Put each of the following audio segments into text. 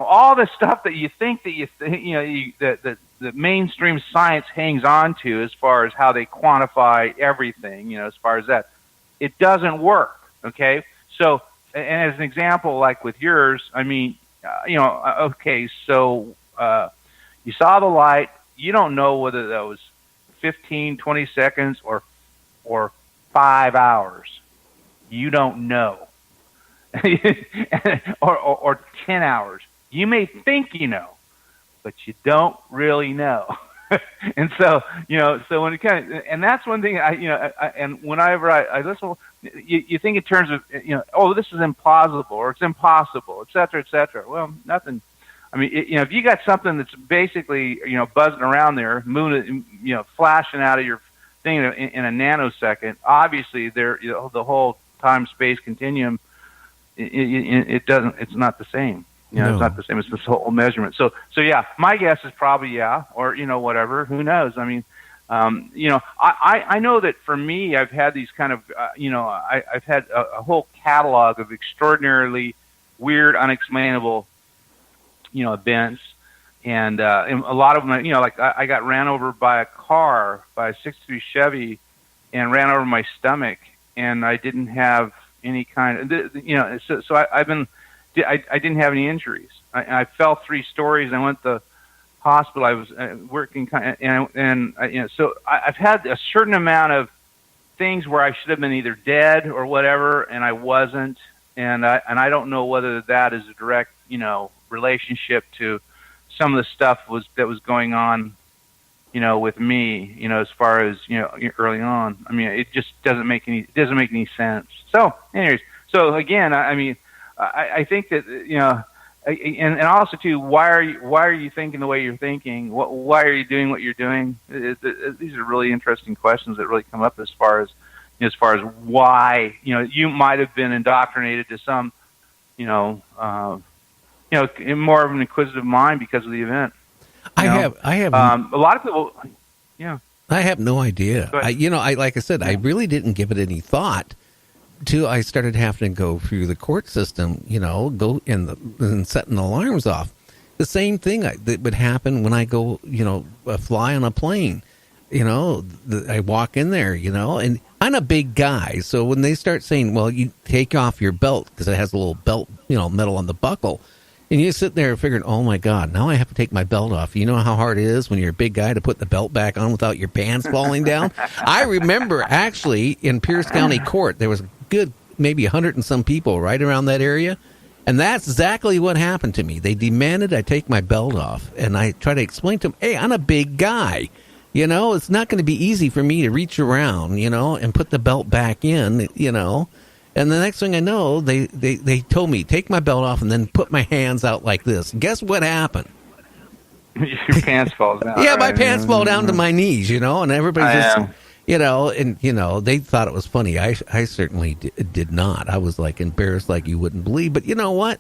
all the stuff that you think that the mainstream science hangs on to as far as how they quantify everything, as far as that, it doesn't work. Okay, so and as an example, like with yours, I mean, okay, so you saw the light. You don't know whether that was 15, 20 seconds or 5 hours. You don't know. or 10 hours. You may think you know, but you don't really know. And so, so when it and that's one thing and whenever I listen, you think in terms of, oh, this is implausible or it's impossible, et cetera, et cetera. Well, nothing. I mean, if you got something that's basically, buzzing around there, moving, flashing out of your thing in a nanosecond, obviously the whole time-space continuum, it doesn't, it's not the same. No. It's not the same. It's this whole measurement. So yeah, my guess is probably yeah, or whatever. Who knows? I mean, I know that for me, I've had these kind of, I've had a whole catalog of extraordinarily weird, unexplainable, events, and a lot of them, like I got ran over by a car, by a '63 Chevy, and ran over my stomach, and I didn't have any kind of, so I didn't have any injuries. I fell 3 stories. I went to the hospital. I was working, so I've had a certain amount of things where I should have been either dead or whatever, and I wasn't. And I don't know whether that is a direct, relationship to some of the stuff that was going on, with me, as far as, early on. I mean, it just doesn't make any sense. So anyways, so again, I mean, I think that, and also too, why are you thinking the way you're thinking? Why are you doing what you're doing? These are really interesting questions that really come up as far as why, you might have been indoctrinated to some, more of an inquisitive mind because of the event. I have a lot of people. Yeah, I have no idea. Like I said, I really didn't give it any thought till I started having to go through the court system. Go and setting alarms off. The same thing that would happen when I go, fly on a plane. I walk in there, and I'm a big guy. So when they start saying, well, you take off your belt because it has a little belt, metal on the buckle. And you sit there figuring, oh, my God, now I have to take my belt off. You know how hard it is when you're a big guy to put the belt back on without your pants falling down? I remember actually in Pierce County Court, there was maybe 100 and some people right around that area. And that's exactly what happened to me. They demanded I take my belt off. And I try to explain to them, hey, I'm a big guy. It's not going to be easy for me to reach around, and put the belt back in, And the next thing I know, they told me, take my belt off and then put my hands out like this. Guess what happened? Your pants fall down. Yeah, my pants fall down to my knees, and everybody's just, they thought it was funny. I certainly did not. I was like embarrassed like you wouldn't believe. But you know what?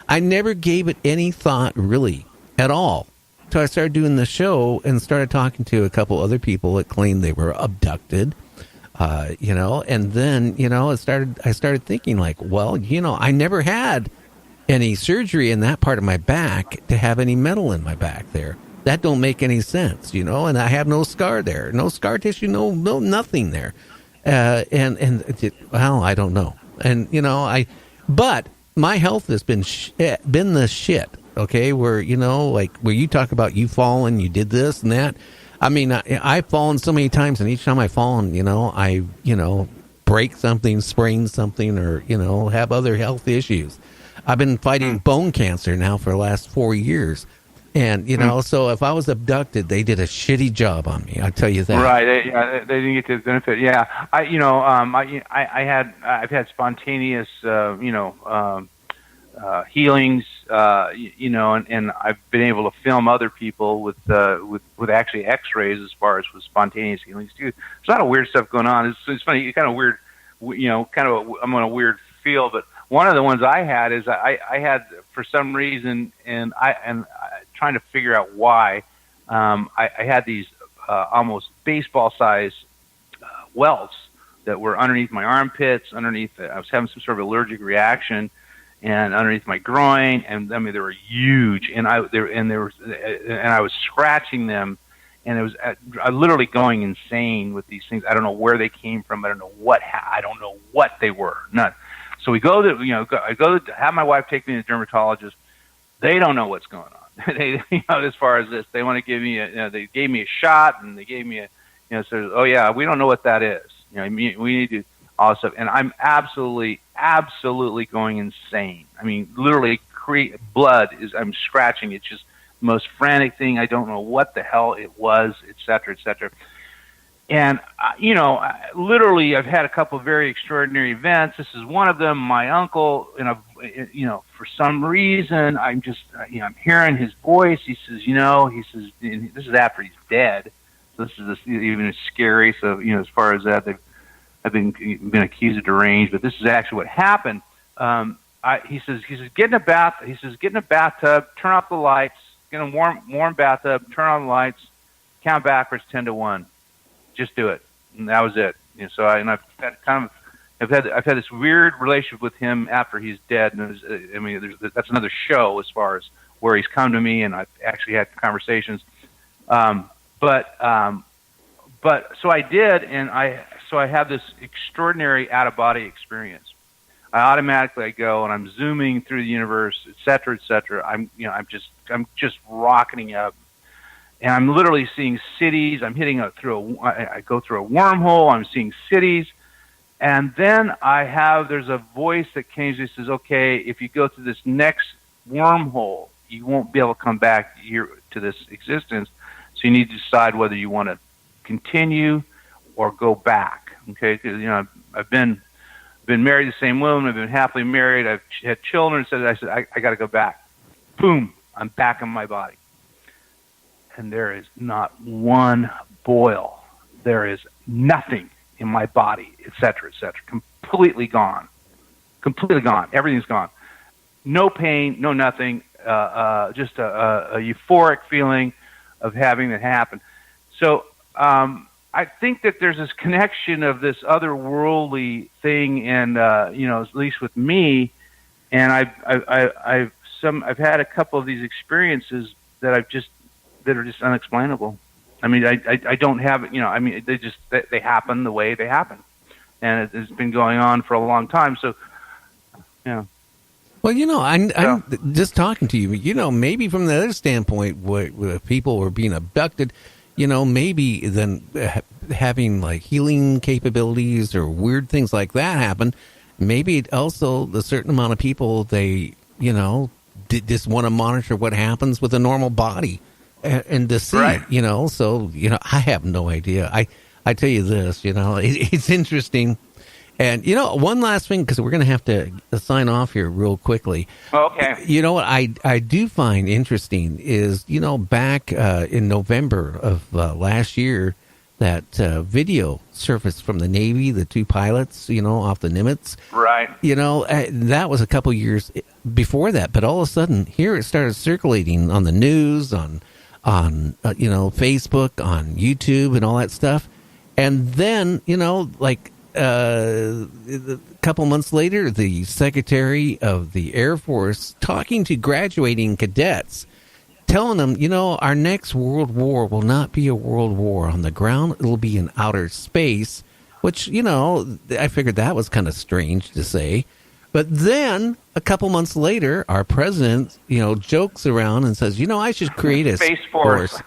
I never gave it any thought really at all. So I started doing the show and started talking to a couple other people that claimed they were abducted. And then, I started thinking like, well, I never had any surgery in that part of my back to have any metal in my back there. That don't make any sense, and I have no scar there, no scar tissue, no nothing there. Well, I don't know. And, but my health has been the shit. Okay. Where, like where you talk about you falling, you did this and that. I mean, I've fallen so many times, and each time I've fallen, I break something, sprain something, or, have other health issues. I've been fighting bone cancer now for the last 4 years. And, so if I was abducted, they did a shitty job on me. I'll tell you that. Right. They didn't get the benefit. Yeah. I've had spontaneous, healings, and I've been able to film other people with actually X-rays as far as with spontaneous healings too. There's a lot of weird stuff going on. It's funny, it's kind of weird, I'm on a weird feel, but one of the ones I had is I had for some reason, and trying to figure out why, I had these almost baseball-sized welts that were underneath my armpits, I was having some sort of allergic reaction. and underneath my groin, and I mean they were huge, and I was scratching them, and it was literally going insane with these things. I don't know where they came from. I don't know what they were. None. So we go to I go to have my wife take me to the dermatologist. They don't know what's going on. They as far as this, they want to give me they gave me a shot, and they gave me a so oh yeah, we don't know what that is. We need to all this stuff, and I'm absolutely going insane. I mean, literally, I'm scratching. It's just the most frantic thing. I don't know what the hell it was, et cetera, et cetera. And, literally, I've had a couple of very extraordinary events. This is one of them. My uncle, for some reason, I'm hearing his voice. He says, this is after he's dead. So this is even scary. So, as far as that, I've been accused of deranged, but this is actually what happened. He says, get in a bath. He says, get in a bathtub, turn off the lights, get in a warm bathtub, turn on the lights, count backwards 10 to 1. Just do it. And that was it. So I've had this weird relationship with him after he's dead. And that's another show as far as where he's come to me, and I've actually had conversations. But so I did, and I have this extraordinary out-of-body experience. I automatically go, and I'm zooming through the universe, et cetera, et cetera. I'm just rocketing up, and I'm literally seeing cities. I'm hitting I go through a wormhole. I'm seeing cities, and then there's a voice that came and says, "Okay, if you go through this next wormhole, you won't be able to come back here to this existence. So you need to decide whether you want to continue or go back." Okay, because I've been married to the same woman. I've been happily married. I've had children. I said I got to go back. Boom, I'm back in my body, and there is not one boil. There is nothing in my body, et cetera, et cetera. Completely gone. Completely gone. Everything's gone. No pain, no nothing. Just a euphoric feeling of having that happen. So I think that there's this connection of this otherworldly thing, and at least with me, and I've had a couple of these experiences that are just unexplainable. I mean, I don't have they happen the way they happen, and it's been going on for a long time. So, yeah. Well, I'm just talking to you. Maybe from the other standpoint, where people were being abducted, maybe then having like healing capabilities or weird things like that happen. Maybe also a certain amount of people, they, just want to monitor what happens with a normal body and to see, right. So, I have no idea. I tell you this, it's interesting. And, one last thing, because we're going to have to sign off here real quickly. Okay. What I do find interesting is, back in November of last year, that video surfaced from the Navy, the two pilots, off the Nimitz. Right. That was a couple years before that. But all of a sudden, here it started circulating on the news, on Facebook, on YouTube, and all that stuff. And then, a couple months later, the Secretary of the Air Force talking to graduating cadets, telling them, our next world war will not be a world war on the ground. It'll be in outer space, which, I figured that was kind of strange to say. But then a couple months later, our president, jokes around and says, I should create a Space Force.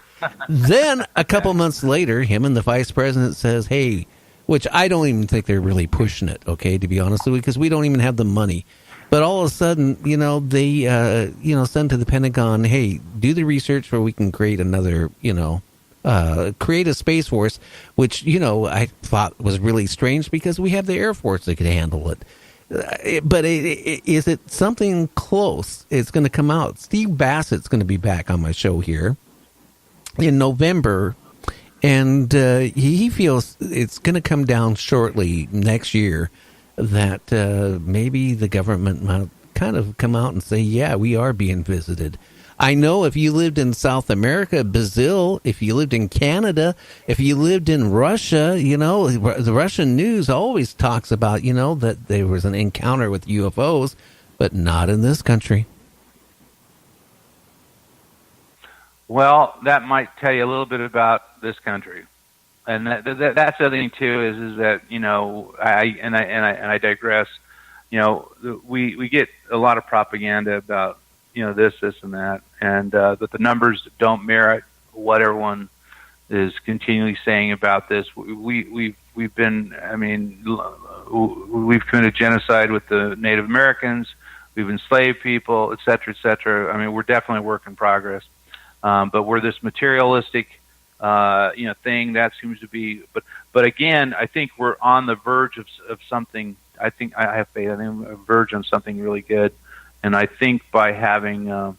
Then a couple months later, him and the vice president says, hey, which I don't even think they're really pushing it, okay, to be honest with you, because we don't even have the money. But all of a sudden, they, send to the Pentagon, hey, do the research where we can create another, create a Space Force, which, I thought was really strange because we have the Air Force that could handle it. But is it something close? It's going to come out. Steve Bassett's going to be back on my show here in November. And he feels it's going to come down shortly next year that maybe the government might kind of come out and say, yeah, we are being visited. I know if you lived in South America, Brazil, if you lived in Canada, if you lived in Russia, the Russian news always talks about, that there was an encounter with UFOs. but not in this country. Well, that might tell you a little bit about this country, and that's the other thing too. Is that I digress. We get a lot of propaganda about this and that, and that the numbers don't merit what everyone is continually saying about this. We've been, we've committed genocide with the Native Americans. We've enslaved people, et cetera, et cetera. I mean, we're definitely a work in progress. But we're this materialistic, thing that seems to be. But again, I think we're on the verge of something. I think I have faith. I think we're on the verge on something really good. And I think by having, I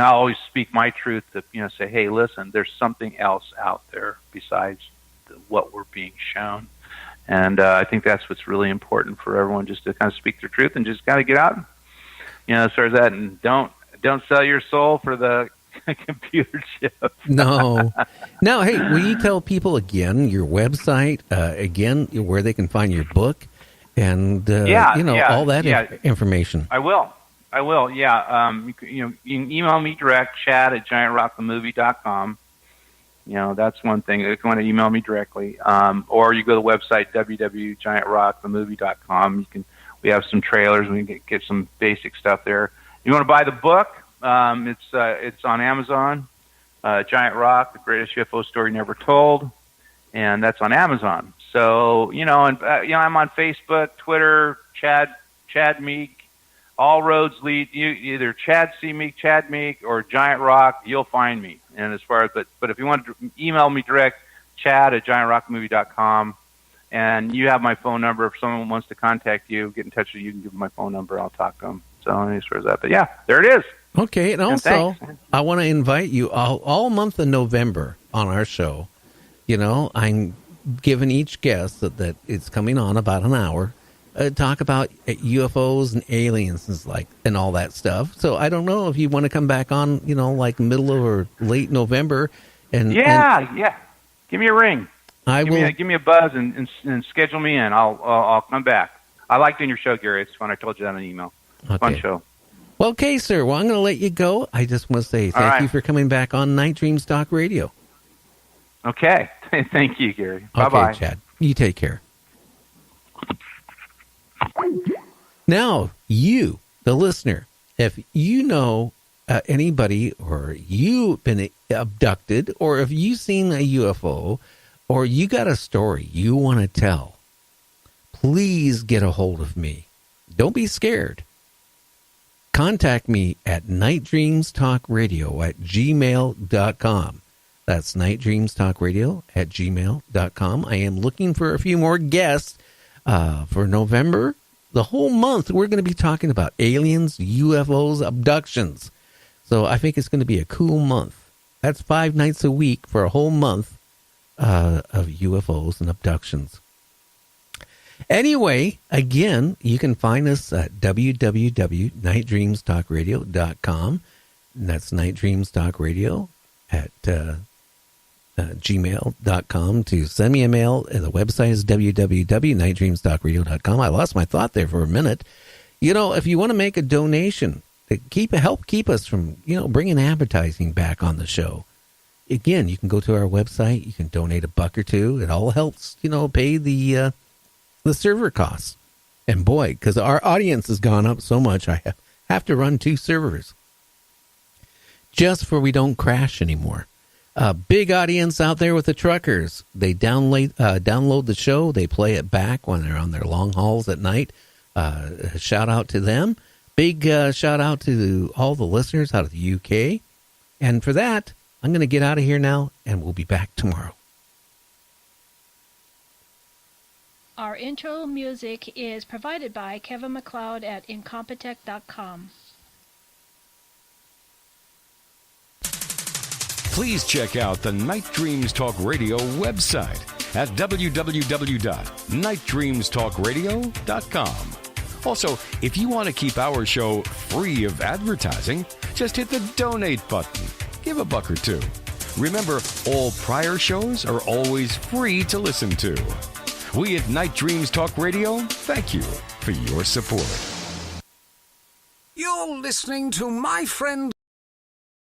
always speak my truth to, say, hey, listen, there's something else out there besides what we're being shown. And I think that's what's really important for everyone, just to kind of speak their truth and just kind of get out, as far as that, and don't sell your soul for the computer chip. No. Now, hey, will you tell people again your website, again, where they can find your book, and all that information? I will. Yeah. You can email me direct, Chad@gaint-rock.com. That's one thing. If you want to email me directly, or you go to the website www.gaint-rock.com. We have some trailers. We can get some basic stuff there. You want to buy the book? It's on Amazon. Giant Rock: The Greatest UFO Story Never Told, and that's on Amazon. So I'm on Facebook, Twitter, Chad Meek. All roads lead you either Chad C. Meek, Chad Meek, or Giant Rock. You'll find me. And as far as but if you want to email me direct, Chad@gaint-rockmovie.com. And you have my phone number. If someone wants to contact you, get in touch with you, you can give them my phone number. I'll talk to them. So as far as that, but yeah, there it is. Okay, and also I want to invite you all month of November on our show. I'm giving each guest that it's coming on about an hour, talk about UFOs and aliens and all that stuff. So I don't know if you want to come back on, like middle or late November. And give me a ring. Give me a buzz and schedule me in. I'll come back. I like doing your show, Gary. It's fun. I told you that on email. Okay. Fun show. Well, okay, sir. Well, I'm going to let you go. I just want to say thank you for coming back on Night Dreams Talk Radio. Okay. Thank you, Gary. Bye-bye. Okay, Chad. You take care. Now, you, the listener, if you know anybody, or you've been abducted, or if you've seen a UFO, or you got a story you want to tell, please get a hold of me. Don't be scared. Contact me at nightdreamstalkradio@gmail.com. That's nightdreamstalkradio@gmail.com. I am looking for a few more guests for November. The whole month, we're going to be talking about aliens, UFOs, abductions. So I think it's going to be a cool month. That's 5 nights a week for a whole month of UFOs and abductions. Anyway, again, you can find us at www.nightdreamstalkradio.com. And that's nightdreamstalkradio@gmail.com to send me a mail. And the website is www.nightdreamstalkradio.com. I lost my thought there for a minute. If you want to make a donation to help keep us from, bringing advertising back on the show, again, you can go to our website. You can donate $1 or $2. It all helps, pay the server costs. And boy, because our audience has gone up so much, I have to run 2 servers just for we don't crash anymore. Big audience out there with the truckers. They download the show. They play it back when they're on their long hauls at night. Shout out to them. Big shout out to all the listeners out of the UK. And for that, I'm going to get out of here now, and we'll be back tomorrow. Our intro music is provided by Kevin MacLeod at Incompetech.com. Please check out the Night Dreams Talk Radio website at www.nightdreamstalkradio.com. Also, if you want to keep our show free of advertising, just hit the donate button. Give $1 or $2. Remember, all prior shows are always free to listen to. We at Night Dreams Talk Radio thank you for your support. You're listening to my friend